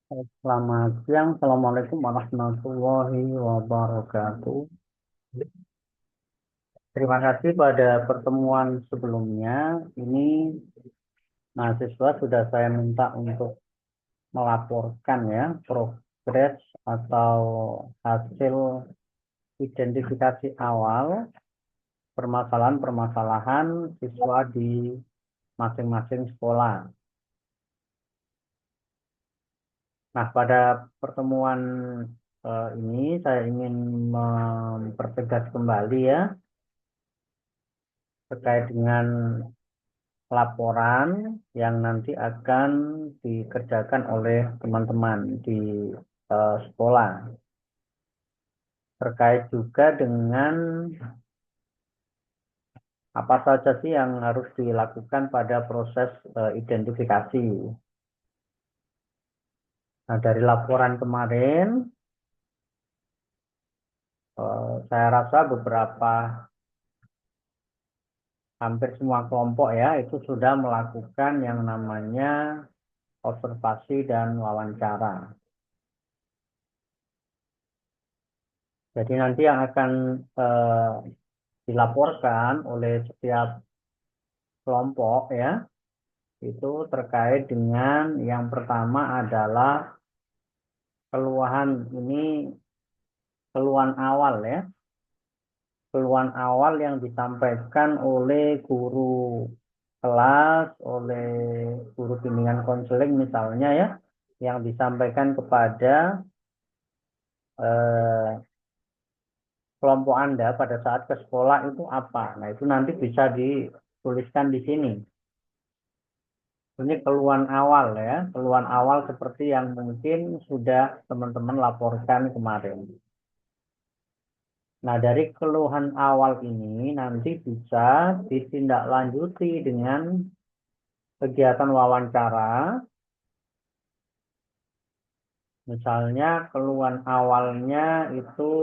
Selamat siang, Assalamualaikum warahmatullahi wabarakatuh. Terima kasih pada pertemuan sebelumnya. Ini mahasiswa sudah saya minta untuk melaporkan ya progres atau hasil identifikasi awal permasalahan-permasalahan siswa di masing-masing sekolah. Nah, pada pertemuan ini saya ingin mempertegas kembali ya terkait dengan laporan yang nanti akan dikerjakan oleh teman-teman di sekolah. Terkait juga dengan apa saja sih yang harus dilakukan pada proses identifikasi. Nah, dari laporan kemarin, saya rasa beberapa hampir semua kelompok ya itu sudah melakukan yang namanya observasi dan wawancara. Jadi nanti yang akan dilaporkan oleh setiap kelompok ya itu terkait dengan yang pertama adalah keluhan ini keluhan awal ya, keluhan awal yang disampaikan oleh guru kelas, oleh guru bimbingan konseling misalnya ya, yang disampaikan kepada eh, kelompok Anda pada saat ke sekolah itu apa. Nah, itu nanti bisa dituliskan di sini. Ini keluhan awal ya, keluhan awal seperti yang mungkin sudah teman-teman laporkan kemarin. Nah, dari keluhan awal ini nanti bisa ditindaklanjuti dengan kegiatan wawancara. Misalnya keluhan awalnya itu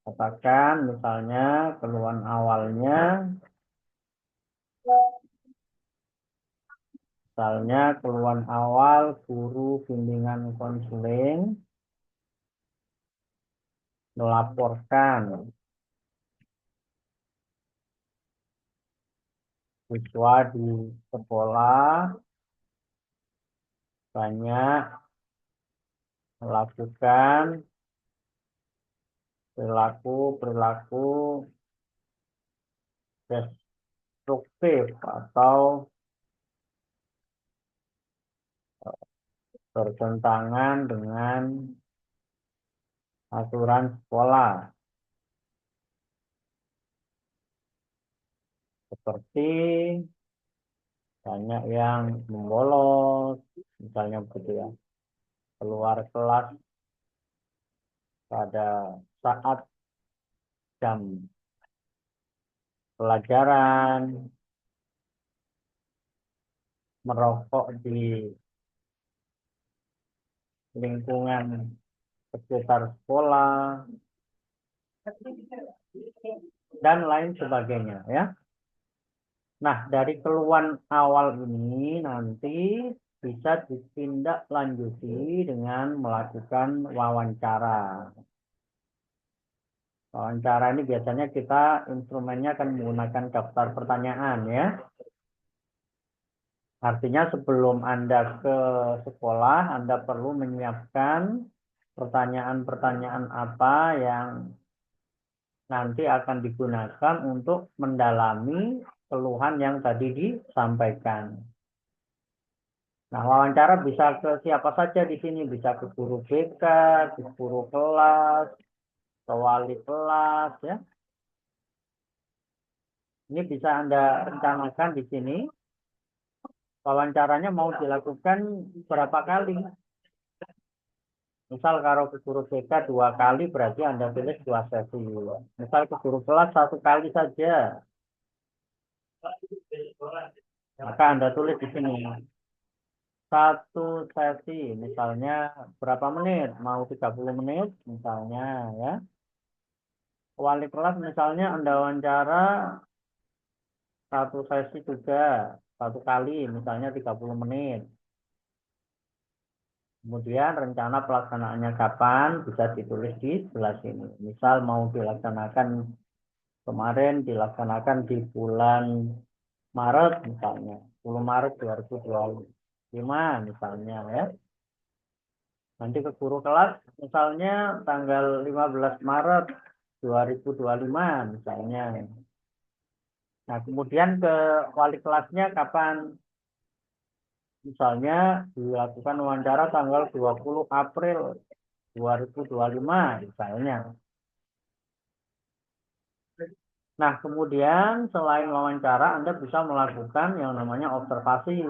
katakan misalnya keluhan awalnya keluhan awal guru bimbingan konseling melaporkan siswa di sekolah banyak melakukan perilaku destruktif atau bertentangan dengan aturan sekolah seperti banyak yang membolos misalnya begitu ya, keluar kelas pada saat jam pelajaran, merokok di lingkungan sekitar sekolah, dan lain sebagainya ya. Nah, dari keluhan awal ini nanti bisa ditindaklanjuti dengan melakukan wawancara. Wawancara ini biasanya kita instrumennya akan menggunakan daftar pertanyaan ya. Artinya sebelum Anda ke sekolah, Anda perlu menyiapkan pertanyaan-pertanyaan apa yang nanti akan digunakan untuk mendalami keluhan yang tadi disampaikan. Nah, wawancara bisa ke siapa saja di sini, bisa ke guru BK, ke guru kelas, ke wali kelas, ya. Ini bisa Anda rencanakan di sini. Wawancaranya mau dilakukan berapa kali? Misal kalau ke guru BK 2 kali, berarti Anda tulis 2 sesi. Misal ke guru kelas 1 kali saja, maka Anda tulis di sini. 1 sesi, misalnya berapa menit? Mau 30 menit, misalnya ya. Wali kelas misalnya Anda wawancara 1 sesi juga, 1 kali, misalnya 30 menit. Kemudian rencana pelaksanaannya kapan bisa ditulis di sebelah sini. Misal mau dilaksanakan kemarin dilaksanakan di bulan Maret misalnya, 10 Maret 2025 misalnya ya. Nanti ke guru kelas misalnya tanggal 15 Maret 2025 misalnya. Nah, kemudian ke wali kelasnya kapan? Misalnya dilakukan wawancara tanggal 20 April 2025 misalnya. Nah, kemudian selain wawancara, Anda bisa melakukan yang namanya observasi.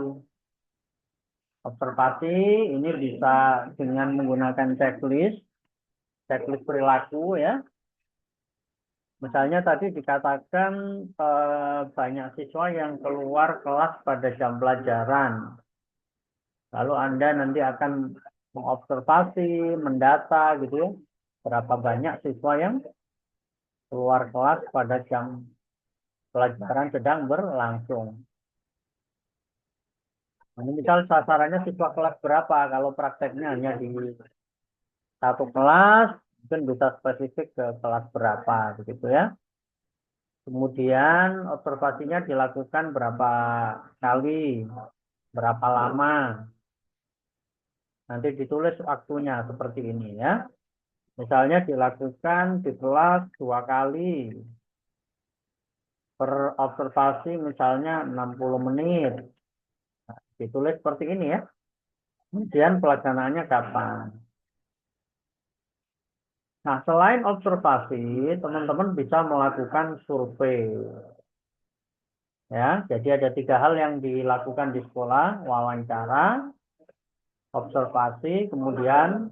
Observasi ini bisa dengan menggunakan checklist perilaku ya. Misalnya tadi dikatakan banyak siswa yang keluar kelas pada jam pelajaran. Lalu Anda nanti akan mengobservasi, mendata gitu ya. Berapa banyak siswa yang keluar kelas pada jam pelajaran sedang berlangsung. Ini misal sasarannya siswa kelas berapa, kalau prakteknya hanya di satu kelas, mungkin bisa spesifik ke kelas berapa, begitu ya. Kemudian observasinya dilakukan berapa kali, berapa lama. Nanti ditulis waktunya seperti ini ya. Misalnya dilakukan di kelas 2 kali, per observasi misalnya 60 menit. Nah, ditulis seperti ini ya. Kemudian pelaksanaannya kapan. Nah, selain observasi, teman-teman bisa melakukan survei. Ya, jadi ada 3 hal yang dilakukan di sekolah: wawancara, observasi, kemudian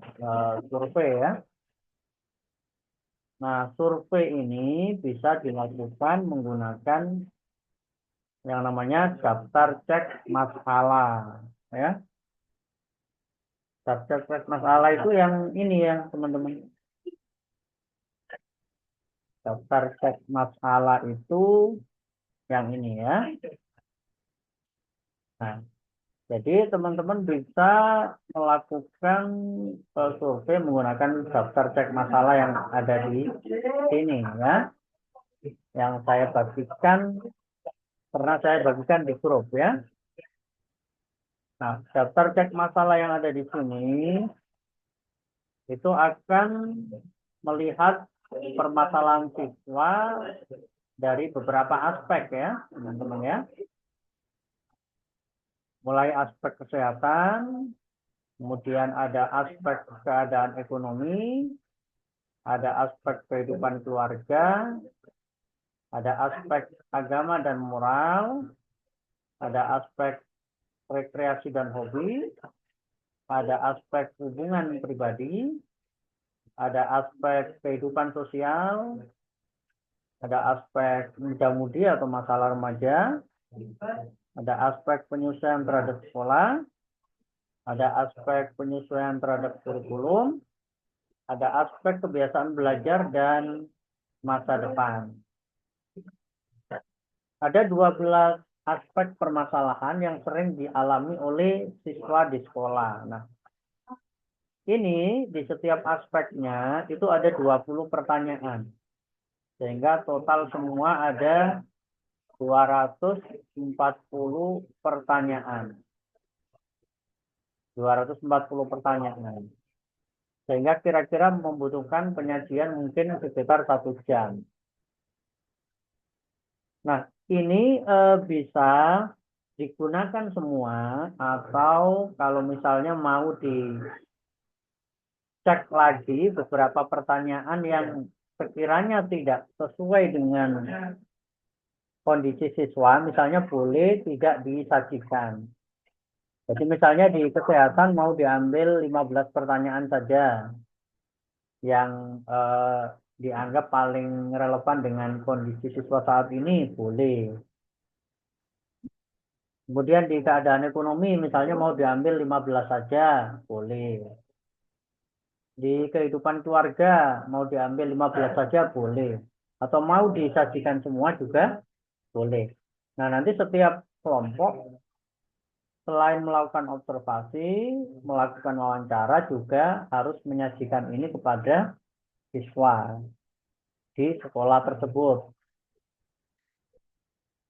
survei ya. Nah, survei ini bisa dilakukan menggunakan yang namanya daftar cek masalah. Ya, daftar cek masalah itu yang ini ya, teman-teman. Daftar cek masalah itu yang ini ya. Nah, jadi teman-teman bisa melakukan survei menggunakan daftar cek masalah yang ada di sini ya. Yang saya bagikan, pernah saya bagikan di grup ya. Nah, daftar cek masalah yang ada di sini itu akan melihat permasalahan siswa dari beberapa aspek ya, teman-teman ya. Mulai aspek kesehatan, kemudian ada aspek keadaan ekonomi, ada aspek kehidupan keluarga, ada aspek agama dan moral, ada aspek rekreasi dan hobi, ada aspek hubungan pribadi, ada aspek kehidupan sosial, ada aspek muda-mudi atau masalah remaja, ada aspek penyesuaian terhadap sekolah, ada aspek penyesuaian terhadap kurikulum, ada aspek kebiasaan belajar dan masa depan. Ada 12 aspek permasalahan yang sering dialami oleh siswa di sekolah. Nah, ini di setiap aspeknya itu ada 20 pertanyaan. Sehingga total semua ada 240 pertanyaan. 240 pertanyaan. Sehingga kira-kira membutuhkan penyajian mungkin sekitar 1 jam. Nah, ini bisa digunakan semua atau kalau misalnya mau dicek lagi beberapa pertanyaan yang sekiranya tidak sesuai dengan kondisi siswa, misalnya boleh tidak disajikan. Jadi misalnya di kesehatan mau diambil 15 pertanyaan saja yang dianggap paling relevan dengan kondisi siswa saat ini, boleh. Kemudian di keadaan ekonomi misalnya mau diambil 15 saja, boleh. Di kehidupan keluarga mau diambil 15 saja, boleh. Atau mau disajikan semua juga boleh. Nah, nanti setiap kelompok selain melakukan observasi, melakukan wawancara, juga harus menyajikan ini kepada siswa di sekolah tersebut.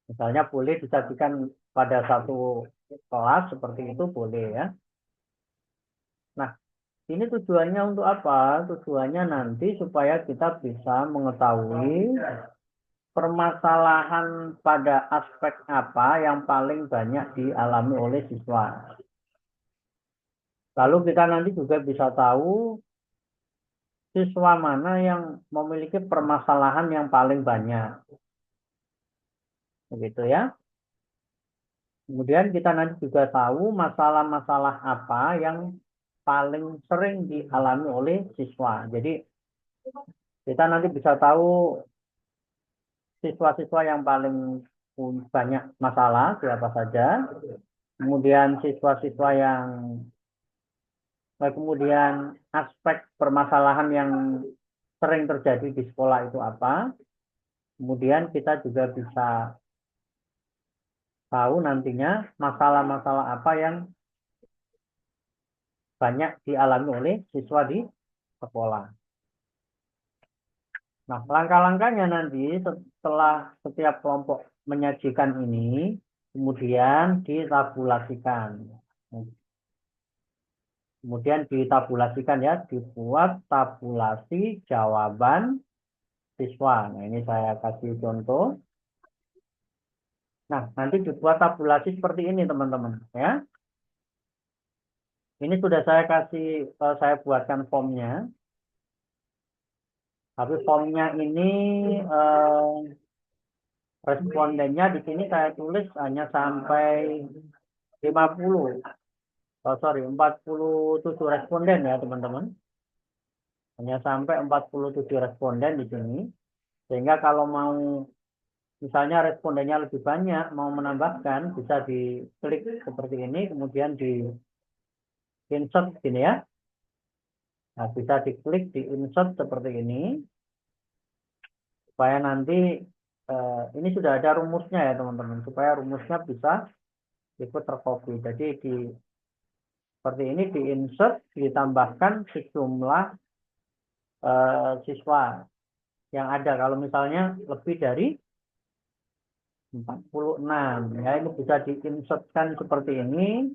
Misalnya boleh disajikan pada satu kelas seperti itu boleh ya. Nah, ini tujuannya untuk apa? Tujuannya nanti supaya kita bisa mengetahui permasalahan pada aspek apa yang paling banyak dialami oleh siswa. Lalu kita nanti juga bisa tahu siswa mana yang memiliki permasalahan yang paling banyak. Begitu ya. Kemudian kita nanti juga tahu masalah-masalah apa yang paling sering dialami oleh siswa. Jadi kita nanti bisa tahu siswa-siswa yang paling banyak masalah siapa saja. Kemudian siswa-siswa yang kemudian aspek permasalahan yang sering terjadi di sekolah itu apa. Kemudian kita juga bisa tahu nantinya masalah-masalah apa yang banyak dialami oleh siswa di sekolah. Nah, langkah-langkahnya nanti setelah setiap kelompok menyajikan ini, kemudian ditabulasikan. Kemudian ditabulasikan ya, dibuat tabulasi jawaban siswa. Nah, ini saya kasih contoh. Nah, nanti dibuat tabulasi seperti ini, teman-teman. Ya, ini sudah saya kasih, saya buatkan formnya. Tapi formnya ini respondennya di sini saya tulis hanya sampai 50. Oh, sorry, 47 responden ya, teman-teman. Hanya sampai 47 responden di sini. Sehingga kalau mau misalnya respondennya lebih banyak, mau menambahkan, bisa diklik seperti ini, kemudian di insert gini ya. Nah, bisa diklik di insert seperti ini, supaya nanti ini sudah ada rumusnya ya teman-teman, supaya rumusnya bisa ikut tercopy. Jadi seperti ini di insert, ditambahkan sejumlah siswa yang ada. Kalau misalnya lebih dari 46, ya ini bisa diinsertkan seperti ini.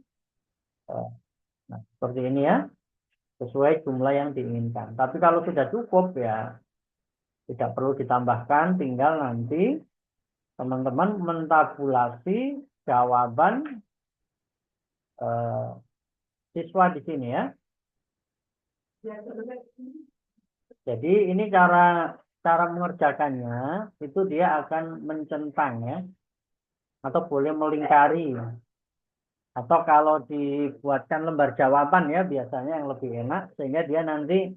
Nah, seperti ini ya, sesuai jumlah yang diinginkan. Tapi kalau sudah cukup ya tidak perlu ditambahkan, tinggal nanti teman-teman mentabulasi jawaban siswa di sini ya. Jadi ini cara mengerjakannya itu dia akan mencentang ya, atau boleh melingkari. Atau kalau dibuatkan lembar jawaban ya biasanya yang lebih enak, sehingga dia nanti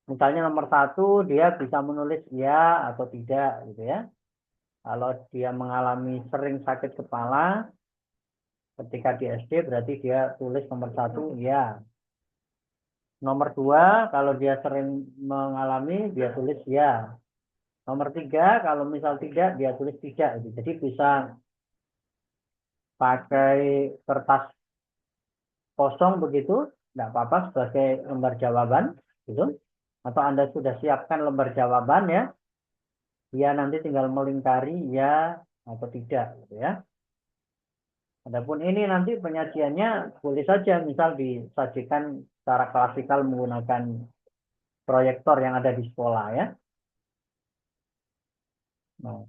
misalnya nomor 1 dia bisa menulis ya atau tidak gitu ya. Kalau dia mengalami sering sakit kepala ketika di SD berarti dia tulis nomor 1 ya. Nomor 2 kalau dia sering mengalami dia tulis ya. Nomor 3 kalau misal tidak dia tulis tidak. Jadi bisa pakai kertas kosong begitu, tidak apa-apa sebagai lembar jawaban, gitu. Atau Anda sudah siapkan lembar jawaban ya, dia nanti tinggal melingkari ya atau tidak, gitu ya. Adapun ini nanti penyajiannya boleh saja, misal disajikan secara klasikal menggunakan proyektor yang ada di sekolah ya. Nah,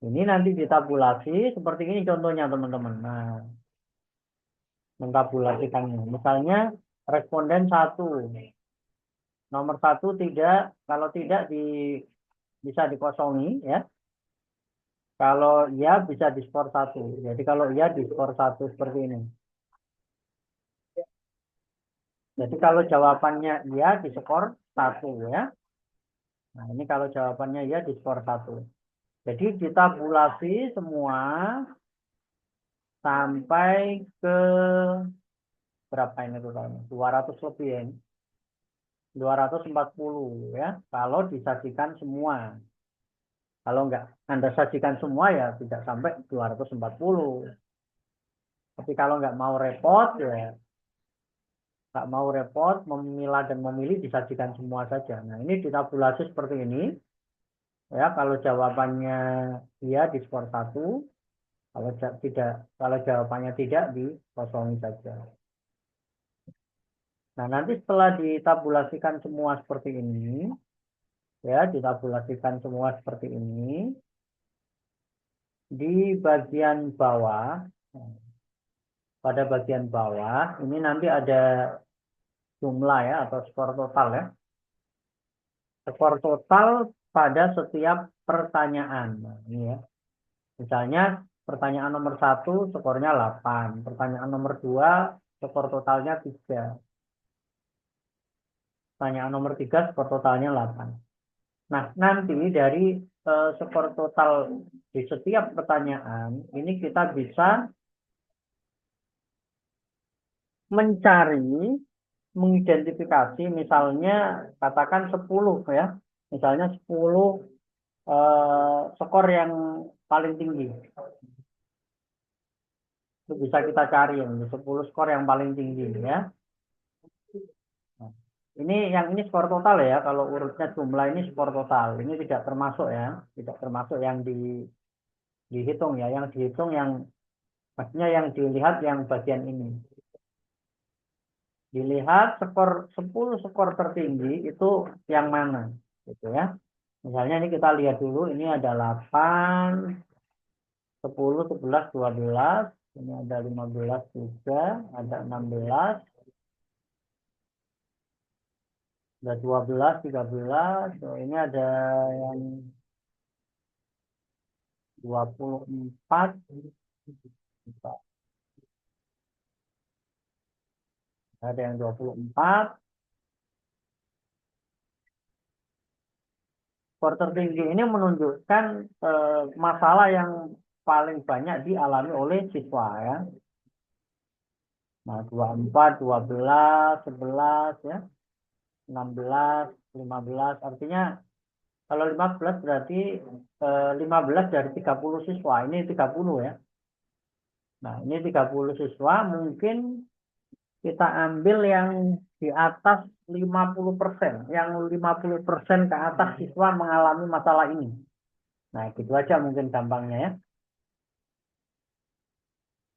ini nanti ditabulasi seperti ini contohnya teman-teman. Nah, mentabulasikannya. Misalnya responden 1. Nomor 1 tidak, kalau tidak bisa dikosongi ya. Kalau ya bisa diskor 1. Jadi kalau ya diskor 1 seperti ini. Jadi kalau jawabannya iya diskor 1 ya. Nah ini kalau jawabannya ya diskor 1. Jadi ditabulasi semua sampai ke berapa ini totalnya? 200 lebih ya. 240 ya. Kalau disajikan semua. Kalau enggak Anda sajikan semua ya tidak sampai 240. Tapi kalau nggak mau repot ya nggak mau repot memilah dan memilih disajikan semua saja. Nah ini ditabulasi seperti ini ya. Kalau jawabannya iya di skor 1, kalau tidak, kalau jawabannya tidak dikosongi saja. Nah nanti setelah ditabulasikan semua seperti ini ya, ditabulasikan semua seperti ini, di bagian bawah, pada bagian bawah ini nanti ada jumlah ya atau skor total ya. Skor total pada setiap pertanyaan. Nah, ini ya. Misalnya pertanyaan nomor 1 skornya 8, pertanyaan nomor 2 skor totalnya 3, pertanyaan nomor 3 skor totalnya 8. Nah, nanti dari skor total di setiap pertanyaan ini kita bisa mencari, mengidentifikasi misalnya katakan 10 ya. Misalnya 10 skor yang paling tinggi. Itu bisa kita cari yang 10 skor yang paling tinggi ya. Nah, ini yang ini skor total ya. Kalau urutnya jumlah ini skor total. Ini tidak termasuk ya, tidak termasuk yang dihitung ya. Yang dihitung yang maksudnya yang dilihat yang bagian ini. Dilihat skor 10 skor tertinggi itu yang mana gitu ya. Misalnya ini kita lihat dulu, ini ada 8, 10, 11, 12, ini ada 15 juga, ada 16, ada 12, 13, oh, ini ada yang 24, ada yang 24. Skor tertinggi ini menunjukkan masalah yang paling banyak dialami oleh siswa ya. Nah, 24, 12, 11 ya, 16, 15, artinya kalau 15 berarti 15 dari 30 siswa, ini 30 ya. Nah, ini 30 siswa mungkin kita ambil yang di atas 50%, yang 50% ke atas siswa mengalami masalah ini. Nah, gitu aja mungkin gampangnya ya.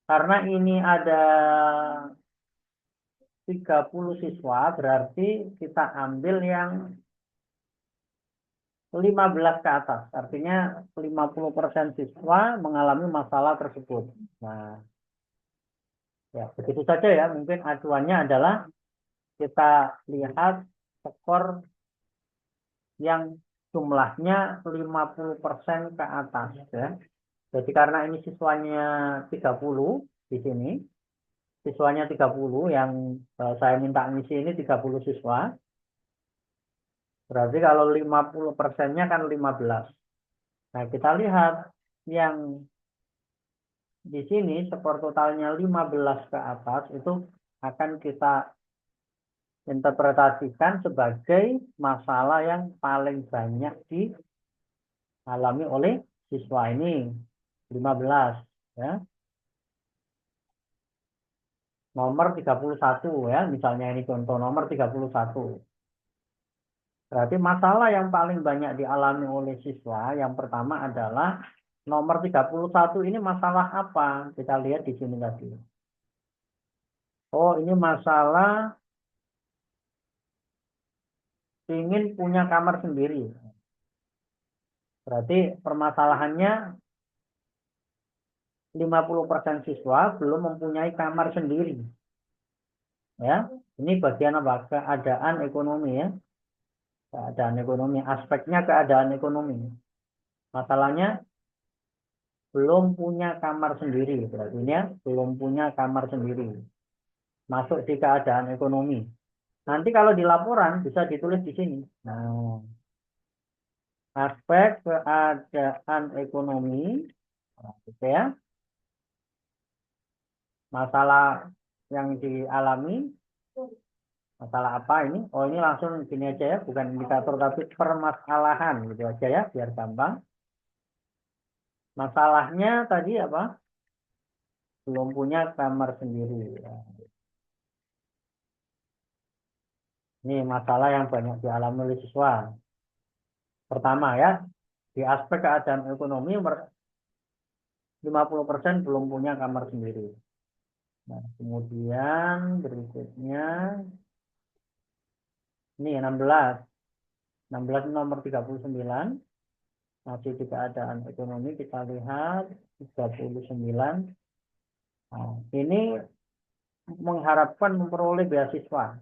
Karena ini ada 30 siswa, berarti kita ambil yang 15 ke atas. Artinya 50% siswa mengalami masalah tersebut. Nah, ya begitu saja ya. Mungkin acuannya adalah kita lihat skor yang jumlahnya 50% ke atas ya. Jadi karena ini siswanya 30 di sini, siswanya 30 yang saya minta ngisi ini 30 siswa. Berarti kalau 50%-nya kan 15. Nah, kita lihat yang di sini skor totalnya 15 ke atas itu akan kita interpretasikan sebagai masalah yang paling banyak dialami oleh siswa ini 15 ya. Nomor 31 ya, misalnya ini contoh nomor 31. Berarti masalah yang paling banyak dialami oleh siswa yang pertama adalah nomor 31 ini masalah apa? Kita lihat di sini tadi. Oh, ini masalah ingin punya kamar sendiri. Berarti permasalahannya 50% siswa belum mempunyai kamar sendiri. Ya, ini bagian apa? Keadaan ekonomi ya. Keadaan ekonomi, aspeknya keadaan ekonomi. Masalahnya belum punya kamar sendiri, berarti ini ya, belum punya kamar sendiri. Masuk di keadaan ekonomi. Nanti kalau di laporan bisa ditulis di sini. Nah, aspek keadaan ekonomi, nah, gitu ya. Masalah yang dialami, masalah apa ini? Oh, ini langsung gini aja ya, bukan indikator tapi permasalahan gitu aja ya, biar gampang. Masalahnya tadi apa? belum punya kamar sendiri. Ya. Ini masalah yang banyak dialami oleh siswa. Pertama ya, di aspek keadaan ekonomi 50% belum punya kamar sendiri. Nah, kemudian berikutnya ini 16. 16 nomor 39. Masih di keadaan ekonomi kita lihat 39. Nah, ini mengharapkan memperoleh beasiswa.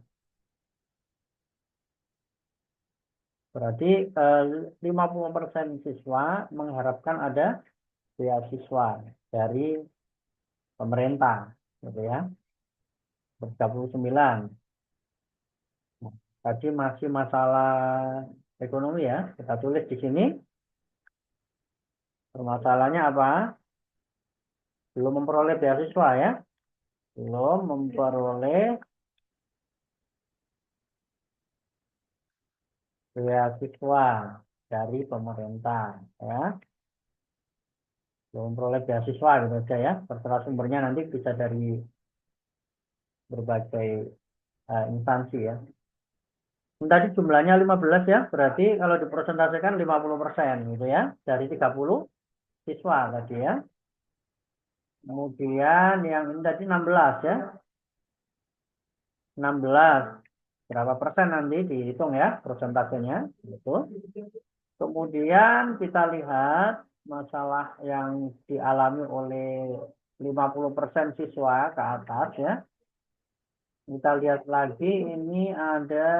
Berarti 50% siswa mengharapkan ada beasiswa dari pemerintah, gitu ya. 39. Nah, tadi masih masalah ekonomi ya. Kita tulis di sini. Permasalahannya apa? Belum memperoleh beasiswa ya. Belum memperoleh beasiswa dari pemerintah ya. Belum memperoleh beasiswa gitu aja ya. Terserah sumbernya nanti bisa dari berbagai instansi ya. Tadi jumlahnya 15 ya, berarti kalau dipresentasikan 50% gitu ya, dari 30 siswa tadi ya. Kemudian yang ini tadi 16 ya. 16. Berapa persen nanti dihitung ya persentasenya. Gitu. Kemudian kita lihat masalah yang dialami oleh 50% siswa ke atas ya. Kita lihat lagi ini ada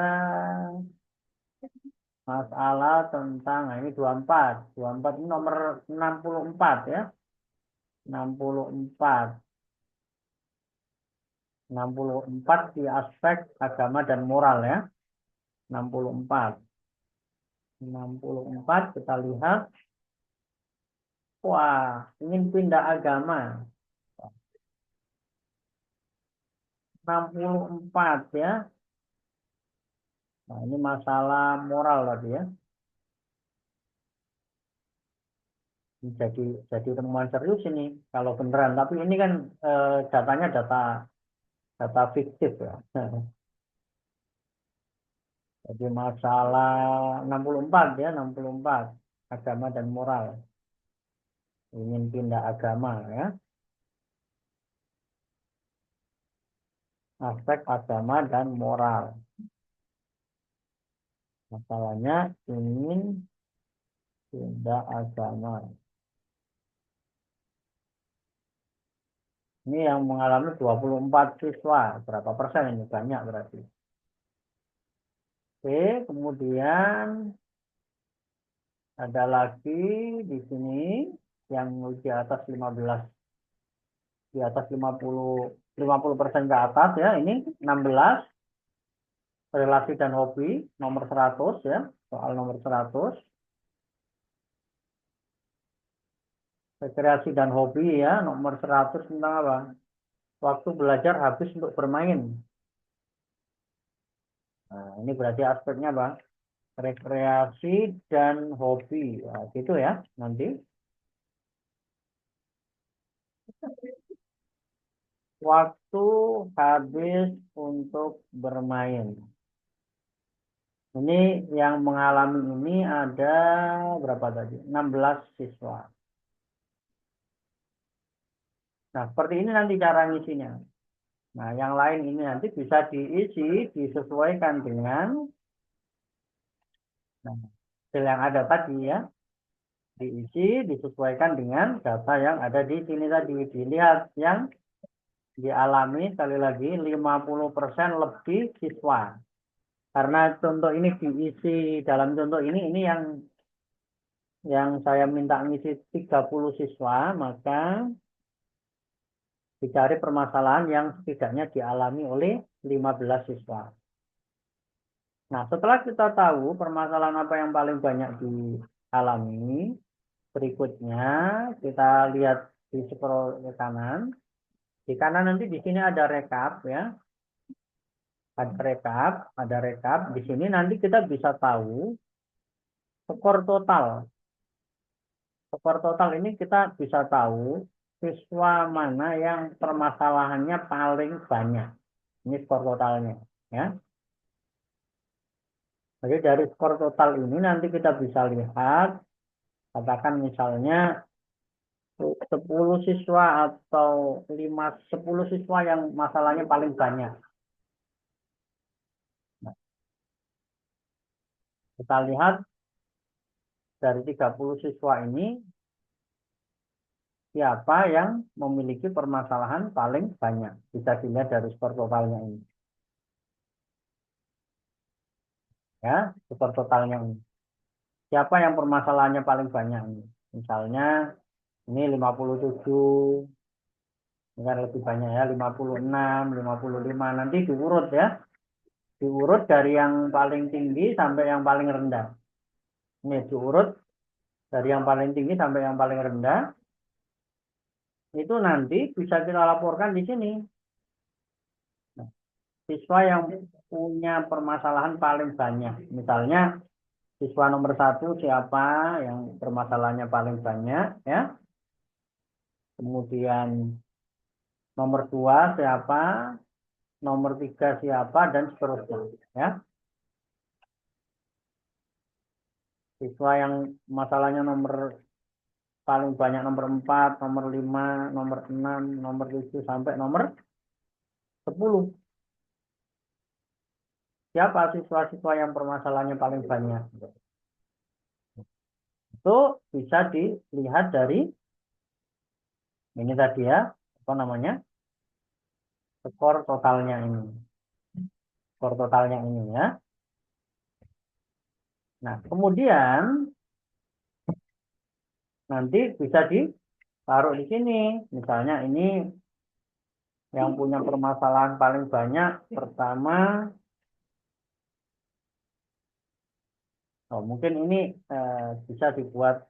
masalah tentang nah ini 24. 24 ini nomor 64 ya. 64. 64 di aspek agama dan moral ya. 64. 64 kita lihat. Wah, ingin pindah agama. 64 ya. Nah, ini masalah moral tadi ya. Jadi temuan serius ini kalau beneran. Tapi ini kan datanya data fiktif ya. Jadi masalah 64 ya, 64 agama dan moral. Ingin pindah agama ya. Aspek agama dan moral. Masalahnya ingin pindah agama. Ini yang mengalami 24 siswa. Berapa persen ini? Banyak berarti. Oke, kemudian ada lagi di sini yang di atas 15, di atas 50% ke atas ya. Ini 16 relasi dan hobi nomor 100 ya. Soal nomor 100. Rekreasi dan hobi ya, nomor 100 tentang apa? Waktu belajar habis untuk bermain. Nah, ini berarti aspeknya apa? Rekreasi dan hobi. Nah, gitu ya, nanti. Waktu habis untuk bermain. Ini yang mengalami ini ada berapa tadi? 16 siswa. Nah, seperti ini nanti cara ngisinya. Nah, yang lain ini nanti bisa diisi, disesuaikan dengan nah, hasil yang ada tadi ya. Diisi, disesuaikan dengan data yang ada di sini tadi. Dilihat yang dialami sekali lagi 50% lebih siswa. Karena contoh ini diisi dalam contoh ini yang saya minta ngisi 30 siswa, maka dicari permasalahan yang setidaknya dialami oleh 15 siswa. Nah, setelah kita tahu permasalahan apa yang paling banyak dialami, berikutnya kita lihat di scroll ke kanan. Di kanan nanti di sini ada rekap ya. Ada rekap. Di sini nanti kita bisa tahu skor total. Skor total ini kita bisa tahu siswa mana yang permasalahannya paling banyak. Ini skor totalnya, ya. Jadi dari skor total ini nanti kita bisa lihat, katakan misalnya 10 siswa atau 10 siswa yang masalahnya paling banyak. Nah, kita lihat dari 30 siswa ini, siapa yang memiliki permasalahan paling banyak. Bisa dilihat dari skor totalnya ini. Ya, skor totalnya ini. Siapa yang permasalahannya paling banyak ini? Misalnya ini 57, ini kan lebih banyak ya, 56, 55. Nanti diurut ya. Diurut dari yang paling tinggi sampai yang paling rendah. Ini diurut dari yang paling tinggi sampai yang paling rendah. Itu nanti bisa kita laporkan di sini. Nah, siswa yang punya permasalahan paling banyak. Misalnya siswa nomor 1 siapa yang permasalahannya paling banyak, ya. Kemudian nomor 2 siapa, nomor 3 siapa, dan seterusnya, ya. Siswa yang masalahnya nomor paling banyak nomor 4, nomor 5, nomor 6, nomor 7 sampai nomor 10. Siapa siswa-siswa yang permasalahannya paling banyak? Itu bisa dilihat dari ini tadi ya, apa namanya? Skor totalnya ini. Skor totalnya ini ya. Nah, kemudian nanti bisa ditaruh di sini. Misalnya ini yang punya permasalahan paling banyak pertama, oh, mungkin ini bisa dibuat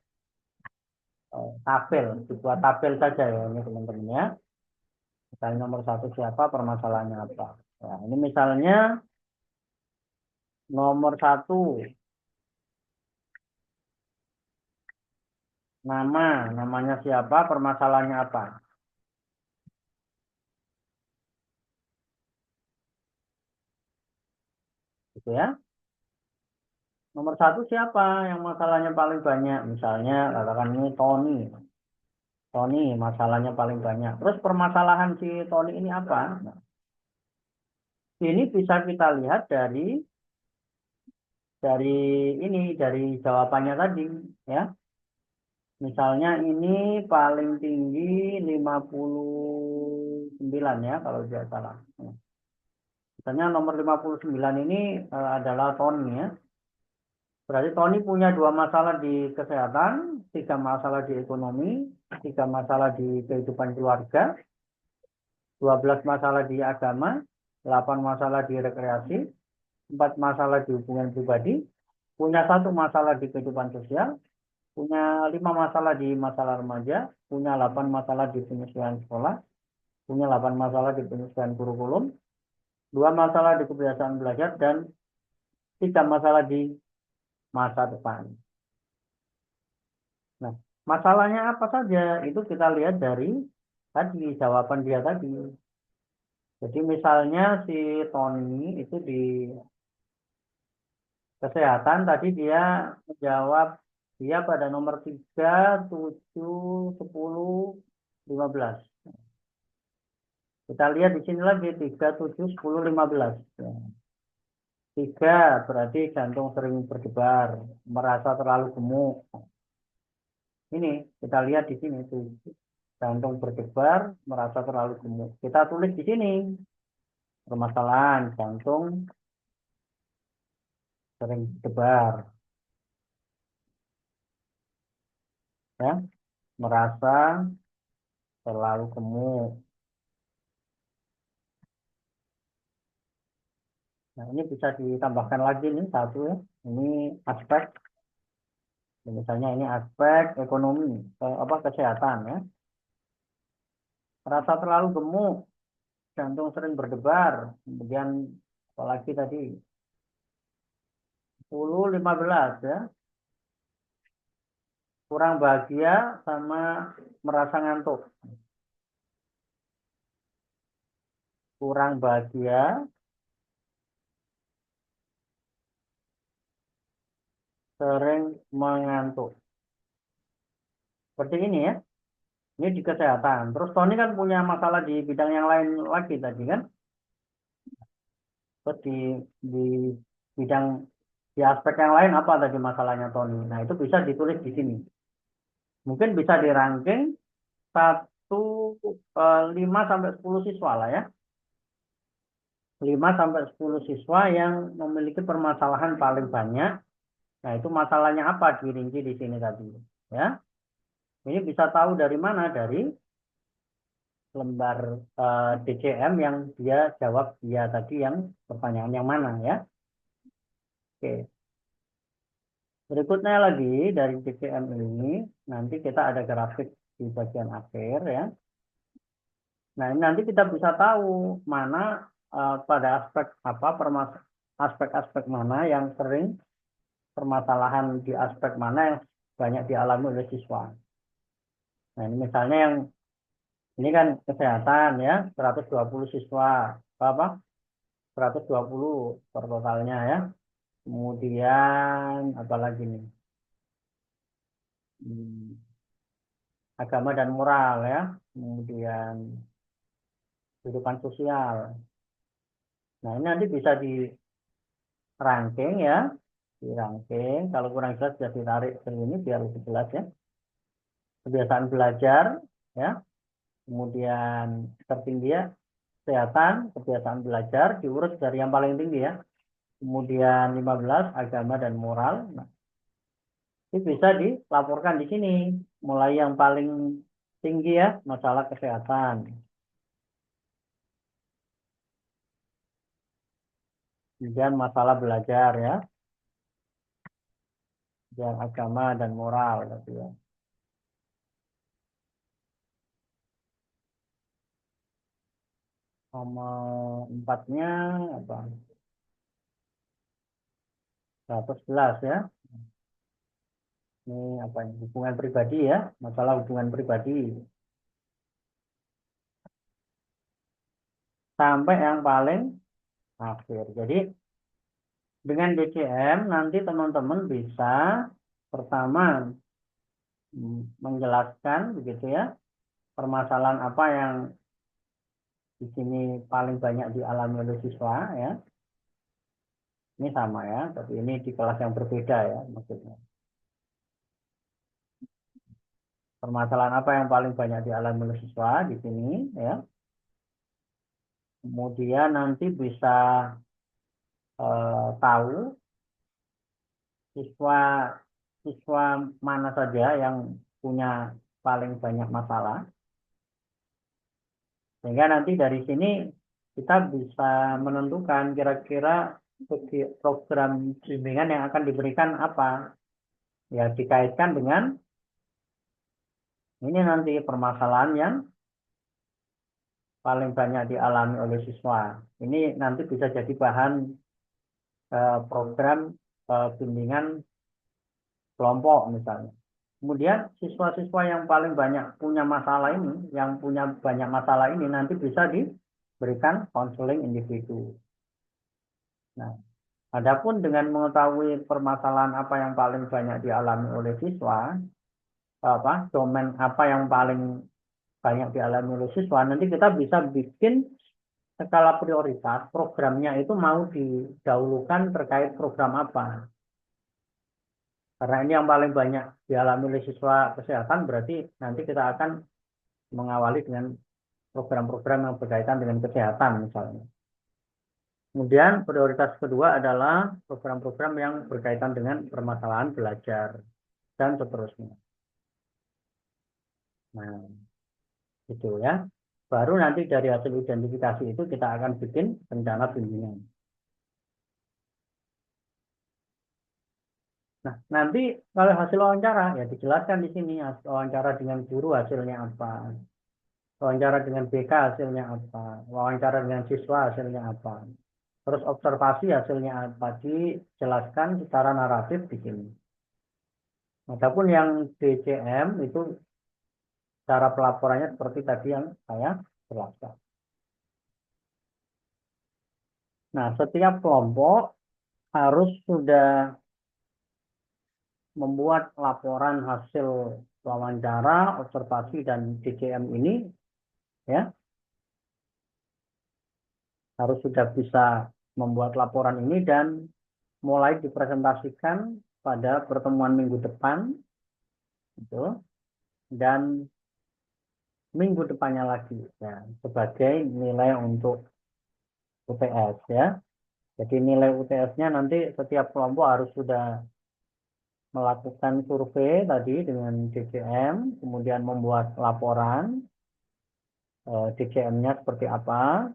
tabel saja ya ini teman-teman ya. Misalnya nomor 1 siapa, permasalahannya apa. Nah, ini misalnya nomor 1 namanya siapa, permasalahannya apa. Gitu ya. Nomor 1 siapa yang masalahnya paling banyak? Misalnya katakan ini Tony. Tony masalahnya paling banyak. Terus permasalahan si Tony ini apa? Nah, ini bisa kita lihat dari dari jawabannya tadi, ya. Misalnya ini paling tinggi 59 ya kalau tidak salah. Misalnya nomor 59 ini adalah Tony ya. Berarti Tony punya 2 masalah di kesehatan, 3 masalah di ekonomi, 3 masalah di kehidupan keluarga, 12 masalah di agama, 8 masalah di rekreasi, 4 masalah di hubungan pribadi, punya 1 masalah di kehidupan sosial, punya 5 masalah di masalah remaja, punya 8 masalah di penyesuaian sekolah, punya 8 masalah di penyesuaian kurikulum, 2 masalah di kebiasaan belajar, dan 3 masalah di masa depan. Nah, masalahnya apa saja? Itu kita lihat dari tadi jawaban dia tadi. Jadi misalnya si Tony itu di kesehatan tadi dia menjawab dia pada nomor 3, 7, 10, 15. Kita lihat di sini lagi 3, 7, 10, 15. 3 berarti jantung sering berdebar, merasa terlalu gemuk. Ini kita lihat di sini tuh. Jantung berdebar, merasa terlalu gemuk. Kita tulis di sini permasalahan jantung sering berdebar, ya, merasa terlalu gemuk. Nah, ini bisa ditambahkan lagi nih satu ya. Ini aspek, misalnya ini aspek ekonomi, kesehatan ya. Merasa terlalu gemuk, jantung sering berdebar. Kemudian apalagi tadi 10, 15 ya. kurang bahagia sama merasa ngantuk. Kurang bahagia, sering mengantuk. Seperti ini ya. Ini di kesehatan. Terus Tony kan punya masalah di bidang yang lain lagi tadi kan. Terus di bidang di aspek yang lain apa tadi masalahnya Tony? Nah, itu bisa ditulis di sini. Mungkin bisa dirangking 5 sampai 10 siswa lah ya. 5 sampai 10 siswa yang memiliki permasalahan paling banyak. Nah, itu masalahnya apa dirinci di sini tadi, ya. Ini bisa tahu dari mana? Dari lembar DCM yang dia jawab dia tadi yang pertanyaan yang mana ya. Oke. Berikutnya lagi dari DCM ini nanti kita ada grafik di bagian akhir ya. Nah, ini nanti kita bisa tahu mana pada aspek apa aspek-aspek mana yang sering permasalahan di aspek mana yang banyak dialami oleh siswa. Nah, ini misalnya yang ini kan kesehatan ya, 120 siswa apa? 120 per totalnya ya. Kemudian apalagi nih? Hmm, agama dan moral ya. Kemudian kehidupan sosial. Nah, ini nanti bisa di ranking ya, di ranking. Kalau kurang jelas bisa ditarik ke sini biar lebih jelas ya. Kebiasaan belajar ya. Kemudian tertinggi ya, kesehatan, kebiasaan belajar diurut dari yang paling tinggi ya. Kemudian 15 agama dan moral. Nah, ini bisa dilaporkan di sini. Mulai yang paling tinggi ya, masalah kesehatan. Kemudian masalah belajar ya, dan agama dan moral gitu ya. Nomor 4-nya apa? 111 ya. Ini apa ini? Hubungan pribadi ya, masalah hubungan pribadi. Sampai yang paling akhir. Jadi dengan DCM nanti teman-teman bisa pertama menjelaskan begitu ya permasalahan apa yang di sini paling banyak dialami oleh siswa ya. Ini sama ya, tapi ini di kelas yang berbeda ya maksudnya. Permasalahan apa yang paling banyak dialami oleh siswa di sini ya. Kemudian nanti bisa tahu siswa siswa mana saja yang punya paling banyak masalah. Sehingga nanti dari sini kita bisa menentukan kira-kira program bimbingan yang akan diberikan apa. Ya dikaitkan dengan ini nanti permasalahan yang paling banyak dialami oleh siswa. Ini nanti bisa jadi bahan program bimbingan kelompok misalnya. Kemudian siswa-siswa yang paling banyak punya masalah ini, yang punya banyak masalah ini nanti bisa diberikan konseling individu. Nah, adapun dengan mengetahui permasalahan apa yang paling banyak dialami oleh siswa, apa domain apa yang paling banyak dialami oleh siswa, nanti kita bisa bikin skala prioritas programnya itu mau didahulukan terkait program apa. Karena ini yang paling banyak dialami oleh siswa kesehatan, berarti nanti kita akan mengawali dengan program-program yang berkaitan dengan kesehatan misalnya. Kemudian prioritas kedua adalah program-program yang berkaitan dengan permasalahan belajar dan seterusnya. Nah, itu ya. Baru nanti dari hasil identifikasi itu kita akan bikin rencana bimbingan. Nah, nanti kalau hasil wawancara ya dijelaskan di sini hasil wawancara dengan guru hasilnya apa, wawancara dengan BK hasilnya apa, wawancara dengan siswa hasilnya apa, terus observasi hasilnya apa dijelaskan secara naratif di sini. Adapun yang DCM itu cara pelaporannya seperti tadi yang saya jelaskan. Nah, setiap kelompok harus sudah membuat laporan hasil wawancara, observasi, dan DCM ini, ya, harus sudah bisa membuat laporan ini dan mulai dipresentasikan pada pertemuan minggu depan, gitu, dan minggu depannya lagi, ya, sebagai nilai untuk UTS, ya. Jadi nilai UTS-nya nanti setiap kelompok harus sudah melakukan survei tadi dengan DCM, kemudian membuat laporan DCM-nya seperti apa,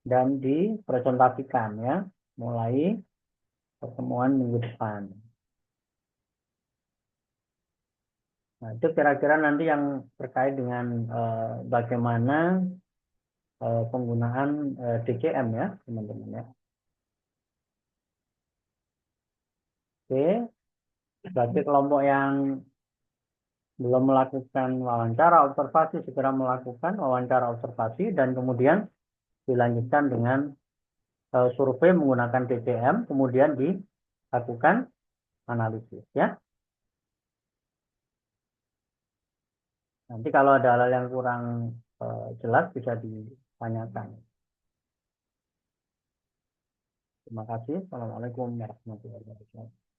dan dipresentasikan, ya, mulai pertemuan minggu depan. Nah, itu kira-kira nanti yang terkait dengan bagaimana penggunaan DCM, ya, teman-teman, ya. Oke, bagi kelompok yang belum melakukan wawancara observasi, segera melakukan wawancara observasi dan kemudian dilanjutkan dengan survei menggunakan DCM, kemudian dilakukan analisis, ya. Nanti kalau ada hal yang kurang jelas bisa ditanyakan. Terima kasih. Assalamualaikum warahmatullahi wabarakatuh.